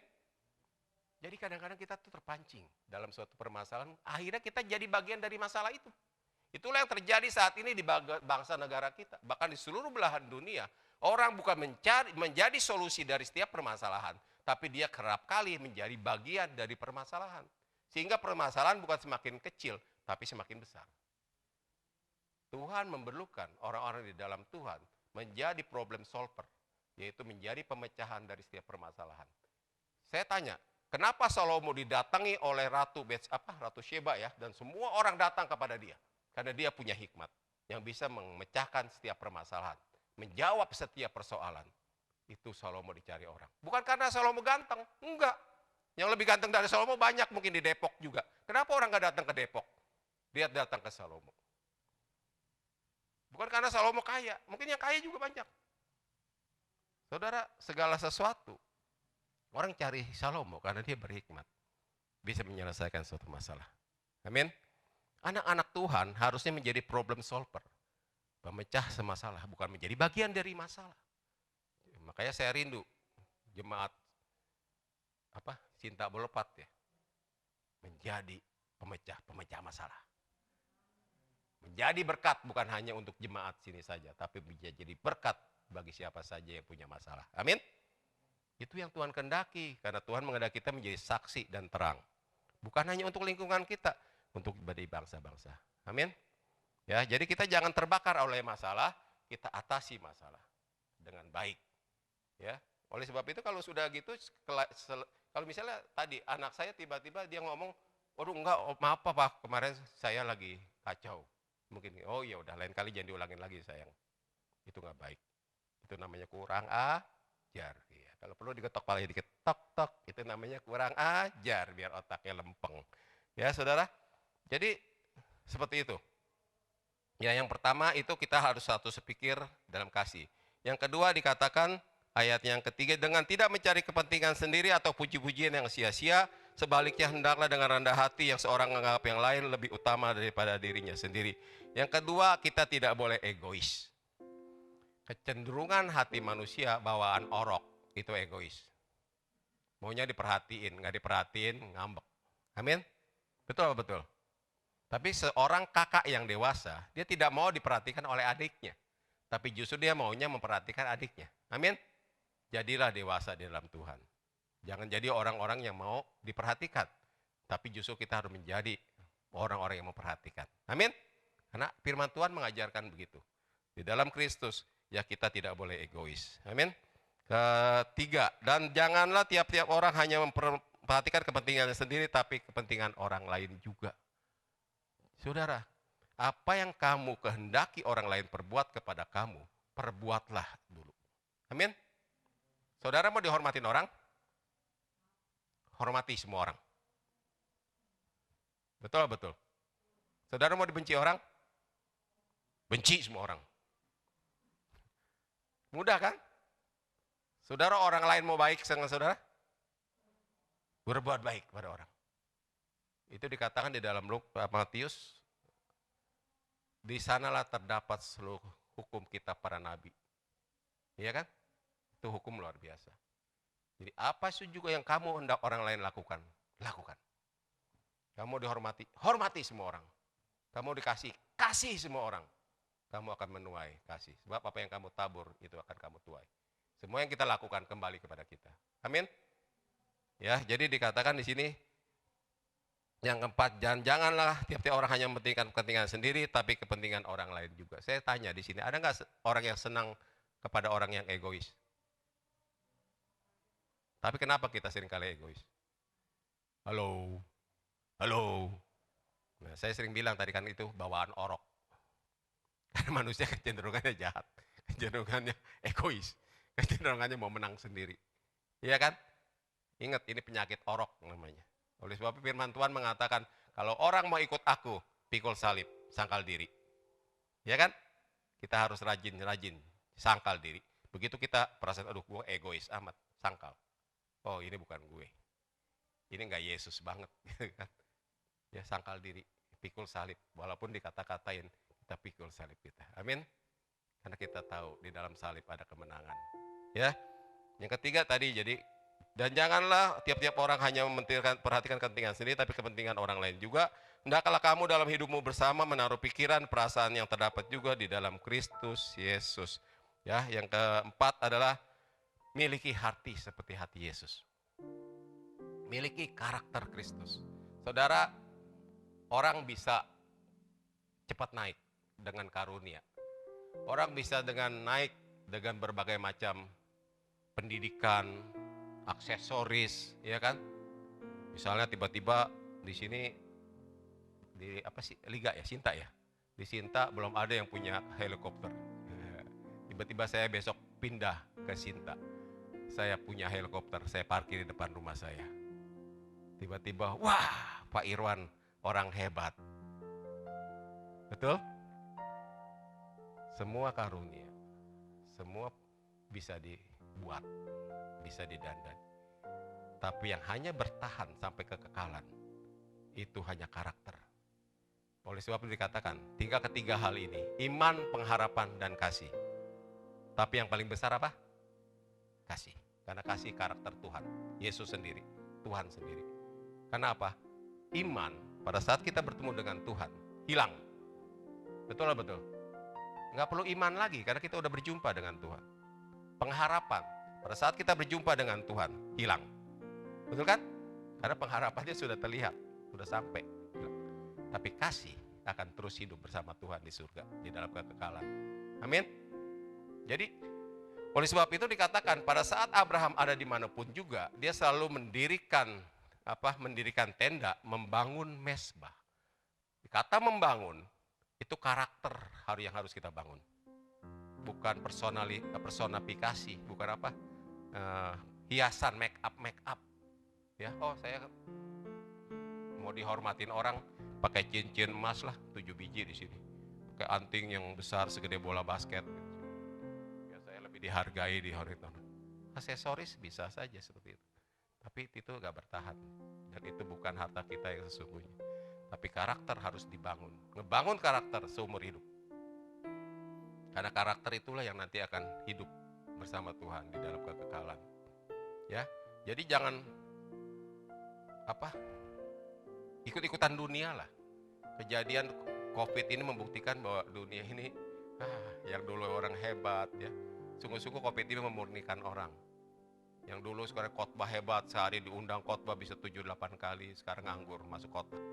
Jadi kadang-kadang kita tuh terpancing dalam suatu permasalahan, akhirnya kita jadi bagian dari masalah itu. Itulah yang terjadi saat ini di bangsa negara kita. Bahkan di seluruh belahan dunia, orang bukan menjadi solusi dari setiap permasalahan, tapi dia kerap kali menjadi bagian dari permasalahan. Sehingga permasalahan bukan semakin kecil, tapi semakin besar. Tuhan memerlukan orang-orang di dalam Tuhan menjadi problem solver, yaitu menjadi pemecahan dari setiap permasalahan. Saya tanya, kenapa Salomo didatangi oleh Ratu Sheba ya, dan semua orang datang kepada dia? Karena dia punya hikmat yang bisa memecahkan setiap permasalahan, menjawab setiap persoalan. Itu Salomo dicari orang. Bukan karena Salomo ganteng, enggak. Yang lebih ganteng dari Salomo banyak mungkin di Depok juga. Kenapa orang nggak datang ke Depok? Dia datang ke Salomo. Bukan karena Salomo kaya, mungkin yang kaya juga banyak. Saudara, segala sesuatu, orang cari Salomo karena dia berhikmat. Bisa menyelesaikan suatu masalah. Amin. Anak-anak Tuhan harusnya menjadi problem solver. Pemecah semasalah, bukan menjadi bagian dari masalah. Makanya saya rindu jemaat Cinta Bolepat ya. Menjadi pemecah masalah. Menjadi berkat bukan hanya untuk jemaat sini saja, tapi menjadi berkat bagi siapa saja yang punya masalah. Amin. Itu yang Tuhan kehendaki, karena Tuhan menghendaki kita menjadi saksi dan terang. Bukan hanya untuk lingkungan kita, untuk bagi bangsa-bangsa. Amin. Ya, jadi kita jangan terbakar oleh masalah, kita atasi masalah dengan baik. Ya. Oleh sebab itu kalau sudah gitu, kalau misalnya tadi anak saya tiba-tiba dia ngomong, "Waduh enggak, maaf Pak, kemarin saya lagi kacau." Mungkin, oh ya udah lain kali jangan diulangin lagi sayang. Itu nggak baik. Itu namanya kurang ajar. Ya, kalau perlu diketok kepalanya dikit, tok, itu namanya kurang ajar biar otaknya lempeng. Ya saudara. Jadi seperti itu. Ya, yang pertama itu kita harus satu sepikir dalam kasih. Yang kedua dikatakan ayat yang ketiga, dengan tidak mencari kepentingan sendiri atau puji-pujian yang sia-sia, sebaliknya hendaklah dengan rendah hati yang seorang menganggap yang lain lebih utama daripada dirinya sendiri. Yang kedua, kita tidak boleh egois. Kecenderungan hati manusia bawaan orok itu egois. Maunya diperhatiin, nggak diperhatiin ngambek. Amin. Betul apa betul? Tapi seorang kakak yang dewasa, dia tidak mau diperhatikan oleh adiknya. Tapi justru dia maunya memperhatikan adiknya. Amin. Jadilah dewasa di dalam Tuhan. Jangan jadi orang-orang yang mau diperhatikan. Tapi justru kita harus menjadi orang-orang yang memperhatikan. Amin. Karena firman Tuhan mengajarkan begitu. Di dalam Kristus, ya kita tidak boleh egois. Amin. Ketiga, dan janganlah tiap-tiap orang hanya memperhatikan kepentingannya sendiri, tapi kepentingan orang lain juga. Saudara, apa yang kamu kehendaki orang lain perbuat kepada kamu, perbuatlah dulu. Amin. Saudara mau dihormatin orang? Hormati semua orang. Betul. Saudara mau dibenci orang? Benci semua orang. Mudah kan? Saudara, orang lain mau baik dengan saudara? Berbuat baik pada orang. Itu dikatakan di dalam Matius, di sanalah terdapat seluruh hukum kitab para nabi. Iya kan? Itu hukum luar biasa. Jadi apa juga yang kamu hendak orang lain lakukan, lakukan. Kamu dihormati, hormati semua orang. Kamu dikasih, kasih semua orang. Kamu akan menuai kasih. Sebab apa yang kamu tabur, itu akan kamu tuai. Semua yang kita lakukan kembali kepada kita. Amin. Ya, jadi dikatakan di sini, yang keempat, janganlah tiap-tiap orang hanya mementingkan kepentingan sendiri, tapi kepentingan orang lain juga. Saya tanya di sini, ada nggak orang yang senang kepada orang yang egois? Tapi kenapa kita seringkali egois? Halo. Nah, saya sering bilang tadi kan itu bawaan orok. Karena manusia kecenderungannya jahat, kecenderungannya egois, kecenderungannya mau menang sendiri. Iya kan? Ingat, ini penyakit orok namanya. Oleh sebab firman Tuhan mengatakan, kalau orang mau ikut aku, pikul salib, sangkal diri. Ya kan? Kita harus rajin, sangkal diri. Begitu kita perasaan, aduh gue egois amat, sangkal. Oh ini bukan gue, ini nggak Yesus banget. Gitu kan. Ya sangkal diri, pikul salib. Walaupun dikata-katain, kita pikul salib kita. Amin. Karena kita tahu di dalam salib ada kemenangan. Ya. Yang ketiga tadi, jadi dan janganlah tiap-tiap orang hanya perhatikan kepentingan sendiri, tapi kepentingan orang lain juga. Hendaklah kamu dalam hidupmu bersama menaruh pikiran, perasaan yang terdapat juga di dalam Kristus Yesus. Ya, yang keempat adalah miliki hati seperti hati Yesus. Miliki karakter Kristus. Saudara, orang bisa cepat naik dengan karunia. Orang bisa naik dengan berbagai macam pendidikan, aksesoris, ya kan? Misalnya tiba-tiba di sini di Liga ya, Sinta ya. Di Sinta belum ada yang punya helikopter. Tiba-tiba saya besok pindah ke Sinta. Saya punya helikopter, saya parkir di depan rumah saya. Tiba-tiba, wah, Pak Irwan orang hebat. Betul? Semua karunia, semua bisa dibuat, bisa didandan. Tapi yang hanya bertahan sampai kekekalan, itu hanya karakter. Oleh sebab itu dikatakan, ketiga hal ini, iman, pengharapan, dan kasih. Tapi yang paling besar apa? Kasih. Karena kasih karakter Tuhan, Yesus sendiri, Tuhan sendiri. Karena apa? Iman, pada saat kita bertemu dengan Tuhan, hilang. Betul lah betul? Nggak perlu iman lagi, karena kita udah berjumpa dengan Tuhan. Pengharapan, pada saat kita berjumpa dengan Tuhan, hilang. Betul kan? Karena pengharapannya sudah terlihat, sudah sampai. Tapi kasih akan terus hidup bersama Tuhan di surga, di dalam kekekalan. Amin. Jadi, oleh sebab itu dikatakan pada saat Abraham ada dimanapun juga, dia selalu mendirikan tenda, membangun mesbah. Kata membangun, itu karakter yang harus kita bangun. Bukan personifikasi, bukan hiasan make up. Ya, saya mau dihormatin orang pakai cincin emas lah 7 biji di sini. Pakai anting yang besar segede bola basket. Ya, saya lebih dihargai di horizon. Aksesoris bisa saja seperti itu. Tapi itu gak bertahan. Dan itu bukan harta kita yang sesungguhnya. Tapi karakter harus dibangun. Ngebangun karakter seumur hidup. Karena karakter itulah yang nanti akan hidup bersama Tuhan di dalam kekekalan. Ya, jadi jangan ikut-ikutan dunia lah. Kejadian COVID ini membuktikan bahwa dunia ini yang dulu orang hebat ya. Sungguh-sungguh COVID ini memurnikan orang. Yang dulu sekarang khotbah hebat, sehari diundang khotbah bisa 7-8 kali, sekarang nganggur masuk khotbah.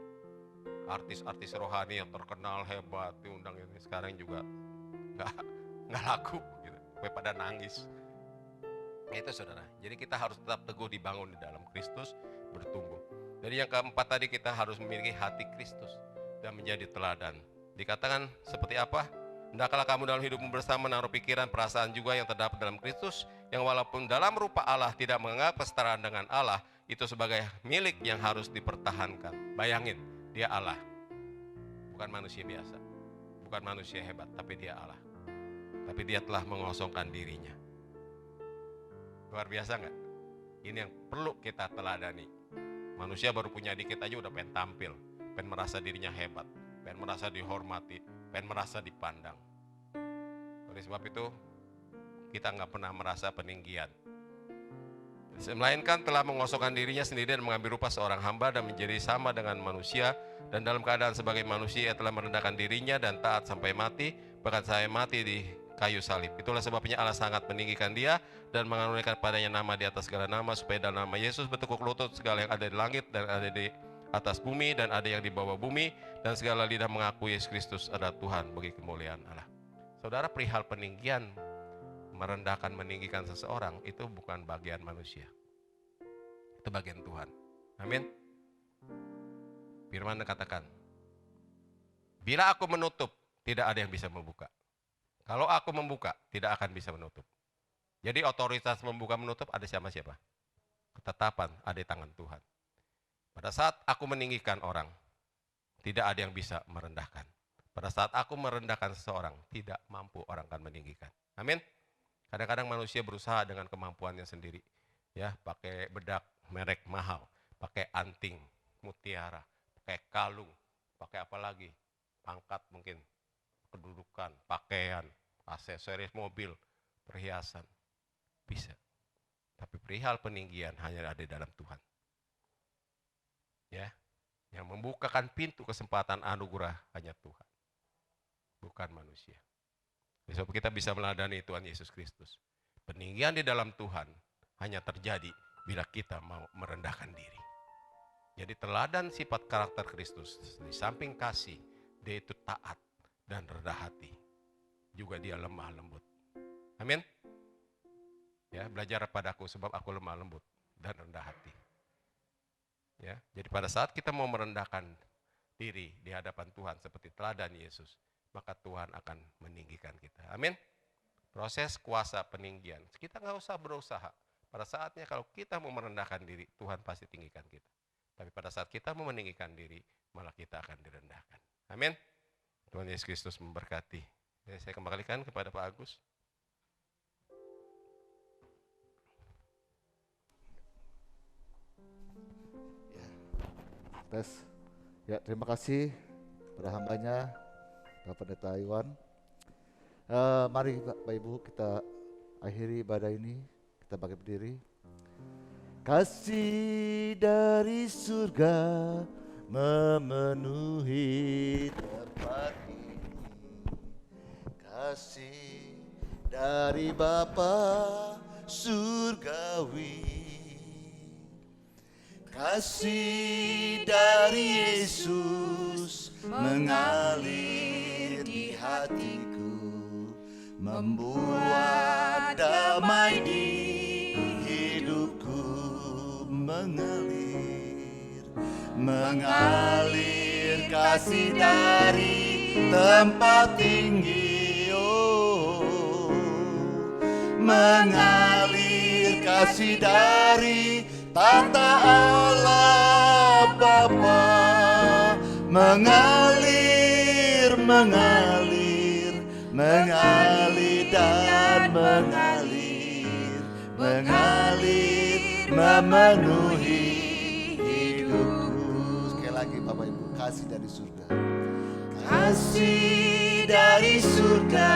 Artis-artis rohani yang terkenal hebat diundang ini sekarang juga nggak laku gitu. Pada nangis. Itu saudara. Jadi kita harus tetap teguh dibangun di dalam Kristus, bertumbuh. Jadi yang keempat tadi, kita harus memiliki hati Kristus dan menjadi teladan. Dikatakan seperti apa? Hendaklah kamu dalam hidupmu bersama menaruh pikiran, perasaan juga yang terdapat dalam Kristus, yang walaupun dalam rupa Allah tidak menganggap kesetaraan dengan Allah itu sebagai milik yang harus dipertahankan. Bayangin, dia Allah, bukan manusia biasa, bukan manusia hebat, tapi dia Allah. Tapi dia telah mengosongkan dirinya. Luar biasa nggak? Ini yang perlu kita teladani. Manusia baru punya dikit aja udah pengen tampil, pengen merasa dirinya hebat, pengen merasa dihormati, pengen merasa dipandang. Oleh sebab itu, kita nggak pernah merasa peninggian. Melainkan telah mengosongkan dirinya sendiri dan mengambil rupa seorang hamba dan menjadi sama dengan manusia. Dan dalam keadaan sebagai manusia, ia telah merendahkan dirinya dan taat sampai mati, bahkan sampai mati di kayu salib. Itulah sebabnya Allah sangat meninggikan dia dan mengaruniakan padanya nama di atas segala nama, supaya dalam nama Yesus bertekuk lutut segala yang ada di langit dan ada di atas bumi dan ada yang di bawah bumi, dan segala lidah mengakui Yesus Kristus adalah Tuhan bagi kemuliaan Allah. Saudara, perihal peninggian, merendahkan, meninggikan seseorang itu bukan bagian manusia, itu bagian Tuhan. Amin. Firman katakan, bila aku menutup, tidak ada yang bisa membuka. Kalau aku membuka, tidak akan bisa menutup. Jadi otoritas membuka menutup ada siapa-siapa? Ketetapan ada di tangan Tuhan. Pada saat aku meninggikan orang, tidak ada yang bisa merendahkan. Pada saat aku merendahkan seseorang, tidak mampu orang akan meninggikan. Amin. Kadang-kadang manusia berusaha dengan kemampuannya sendiri, ya, pakai bedak merek mahal, pakai anting, mutiara, pakai kalung, pakai apa lagi, pangkat mungkin, kedudukan, pakaian, aksesoris mobil, perhiasan, bisa. Tapi perihal peninggian hanya ada di dalam Tuhan. Ya, yang membukakan pintu kesempatan anugerah hanya Tuhan, bukan manusia. Sebab kita bisa meladani Tuhan Yesus Kristus. Peninggian di dalam Tuhan hanya terjadi bila kita mau merendahkan diri. Jadi teladan sifat karakter Kristus, di samping kasih, dia itu taat dan rendah hati. Juga dia lemah lembut. Amin. Ya, belajar padaku sebab aku lemah lembut dan rendah hati. Ya, jadi pada saat kita mau merendahkan diri di hadapan Tuhan seperti teladan Yesus, maka Tuhan akan meninggikan kita. Amin. Proses kuasa peninggian. Kita nggak usah berusaha. Pada saatnya kalau kita mau merendahkan diri, Tuhan pasti tinggikan kita. Tapi pada saat kita mau meninggikan diri, malah kita akan direndahkan. Amin. Tuhan Yesus Kristus memberkati. Saya kembalikan kepada Pak Agus. Tes. Ya, terima kasih pada hambanya Bapak Pendeta Iwan. Mari Bapak Ibu kita akhiri ibadah ini, kita bangkit berdiri. Kasih dari surga memenuhi tempat ini. Kasih dari Bapa surgawi. Kasih dari Yesus mengalir di hatiku, membuat damai di hidupku, mengalir kasih dari tempat tinggi, oh, mengalir kasih dari tata Allah Bapa, mengalir dan mengalir memenuhi hidupku. Sekali lagi Bapak Ibu, kasih dari surga. Kasih dari surga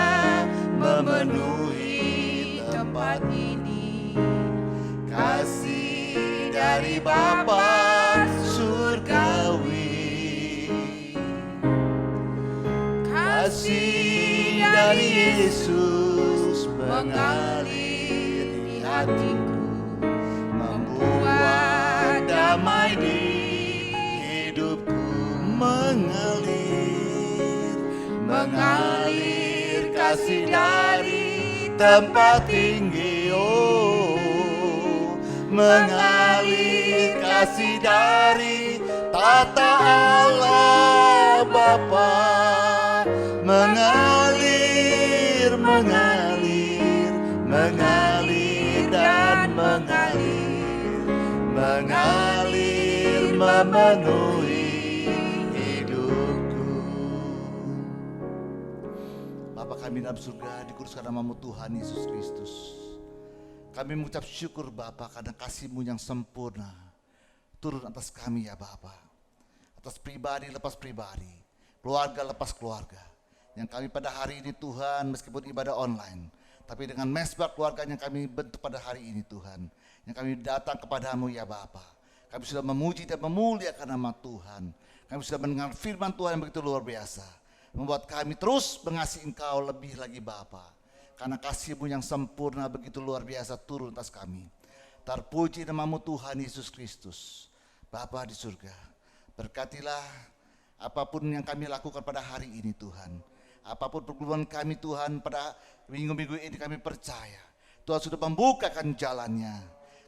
memenuhi tempat ini. Kasih dari Bapa surgawi. Kasih dari Yesus mengalir di hatiku, membuat damai di hidupku, mengalir kasih dari tempat tinggi, oh, mengalir kasih dari tata Allah Bapa, mengalir dan mengalir memenuhi hidupku. Bapa kami dalam surga, dikuduskan namamu Tuhan Yesus Kristus. Kami mengucap syukur Bapa karena kasih-Mu yang sempurna turun atas kami ya Bapa. Atas pribadi lepas pribadi, keluarga lepas keluarga. Yang kami pada hari ini Tuhan, meskipun ibadah online, tapi dengan mesbah keluarga yang kami bentuk pada hari ini Tuhan, yang kami datang kepadamu ya Bapa. Kami sudah memuji dan memuliakan nama Tuhan. Kami sudah mendengar firman Tuhan yang begitu luar biasa, membuat kami terus mengasihi Engkau lebih lagi Bapa. Karena kasih-Mu yang sempurna begitu luar biasa turun atas kami. Terpuji namamu Tuhan Yesus Kristus. Bapa di surga, berkatilah apapun yang kami lakukan pada hari ini Tuhan. Apapun pergumulan kami Tuhan pada minggu-minggu ini, kami percaya Tuhan sudah membukakan jalannya.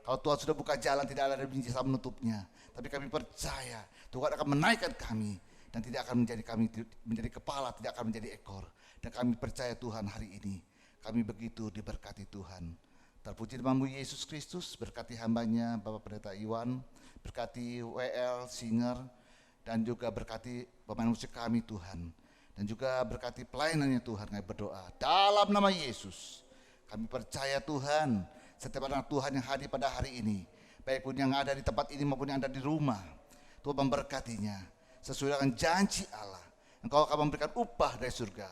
Kalau Tuhan sudah buka jalan, tidak ada yang bisa menutupnya. Tapi kami percaya Tuhan akan menaikkan kami dan tidak akan menjadi kami menjadi kepala, tidak akan menjadi ekor. Dan kami percaya Tuhan hari ini kami begitu diberkati Tuhan. Terpuji namamu Yesus Kristus, berkati hambanya Bapak Pendeta Iwan, berkati WL, Singer, dan juga berkati pemain musik kami Tuhan. Dan juga berkati pelayanannya Tuhan, kami berdoa dalam nama Yesus. Kami percaya Tuhan, setiap anak Tuhan yang hadir pada hari ini, baik pun yang ada di tempat ini maupun yang ada di rumah, Tuhan memberkatinya sesuai dengan janji Allah. Engkau akan memberikan upah dari surga.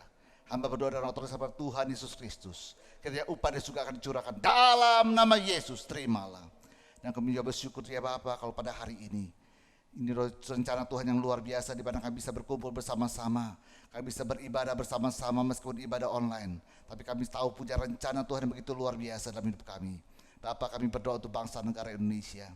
Hamba berdoa dalam otoritas Tuhan Yesus Kristus, kiranya upah dari surga akan dicurahkan dalam nama Yesus. Terimalah. Dan kami juga bersyukur ya Bapa, kalau pada hari ini rencana Tuhan yang luar biasa, di mana kami bisa berkumpul bersama-sama, kami bisa beribadah bersama-sama meskipun ibadah online. Tapi kami tahu punya rencana Tuhan yang begitu luar biasa dalam hidup kami. Bapak, kami berdoa untuk bangsa negara Indonesia.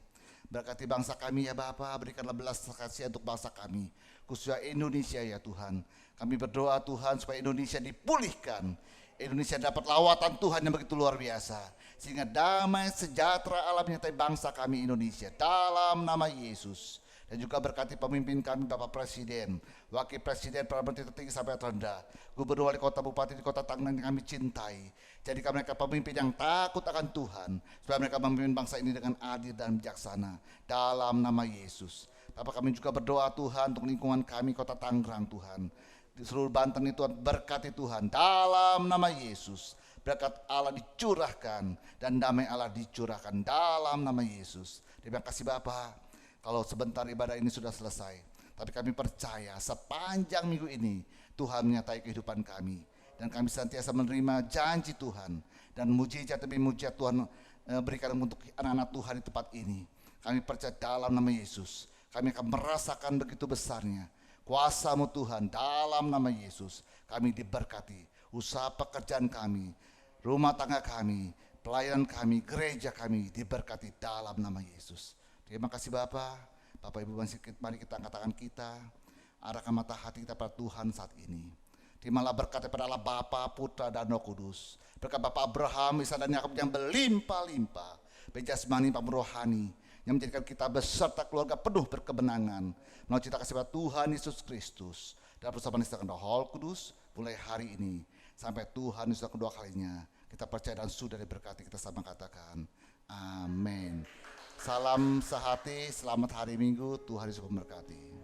Berkati bangsa kami ya Bapa, berikanlah belas kasih untuk bangsa kami, khususnya Indonesia ya Tuhan. Kami berdoa Tuhan supaya Indonesia dipulihkan, Indonesia dapat lawatan Tuhan yang begitu luar biasa, sehingga damai sejahtera alam menyertai bangsa kami Indonesia dalam nama Yesus. Dan juga berkati pemimpin kami, Bapak Presiden, Wakil Presiden, para menteri tertinggi sampai terendah, Gubernur, Wali Kota, Bupati di Kota Tangerang yang kami cintai. Jadikan mereka pemimpin yang takut akan Tuhan, supaya mereka memimpin bangsa ini dengan adil dan bijaksana dalam nama Yesus. Bapak, kami juga berdoa Tuhan untuk lingkungan kami Kota Tangerang Tuhan, di seluruh Banten itu berkati Tuhan dalam nama Yesus. Berkat Allah dicurahkan dan damai Allah dicurahkan dalam nama Yesus. Terima kasih Bapak. Kalau sebentar ibadah ini sudah selesai, tapi kami percaya sepanjang minggu ini Tuhan menyertai kehidupan kami, dan kami senantiasa menerima janji Tuhan dan mujizat demi mujizat Tuhan berikan untuk anak-anak Tuhan di tempat ini. Kami percaya dalam nama Yesus, kami akan merasakan begitu besarnya kuasa-Mu Tuhan dalam nama Yesus. Kami diberkati, usaha pekerjaan kami, rumah tangga kami, pelayanan kami, gereja kami diberkati dalam nama Yesus. Terima kasih Bapak. Bapak Ibu, mari kita angkat tangan kita, arahkan mata hati kita pada Tuhan saat ini. Terimalah berkat daripada Allah Bapa, Putra, dan Roh Kudus. Berkat Bapak Abraham, Ishak, dan Yakub yang berlimpah-limpah, berjasmani, Pak rohani, yang menjadikan kita beserta keluarga penuh berkemenangan. Melalui cita kasih pada Tuhan Yesus Kristus dan persamaan istilah Roh Kudus, mulai hari ini sampai Tuhan Yesus kedua kalinya. Kita percaya dan sudah diberkati, kita sama katakan amin. Salam sehati, selamat hari Minggu, Tuhan Yesus memberkati.